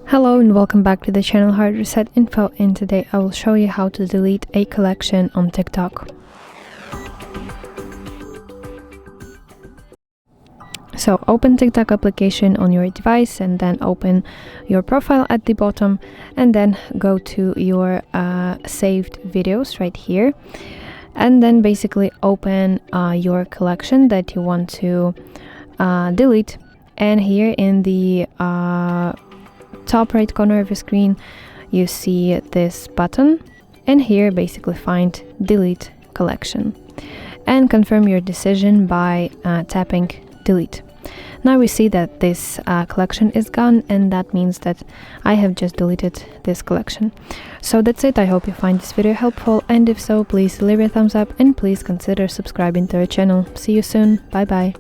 Hello and welcome back to the channel HardReset.Info, and today I will show you how to delete a collection on TikTok. So open TikTok application on your device and then open your profile at the bottom and then go to your saved videos right here, and then basically open your collection that you want to delete. And here in the top right corner of your screen you see this button, and here basically find delete collection and confirm your decision by tapping delete. Now we see that this collection is gone, and that means that I have just deleted this collection. So that's it. I hope you find this video helpful, and if so, please leave a thumbs up and please consider subscribing to our channel. See you soon. Bye bye.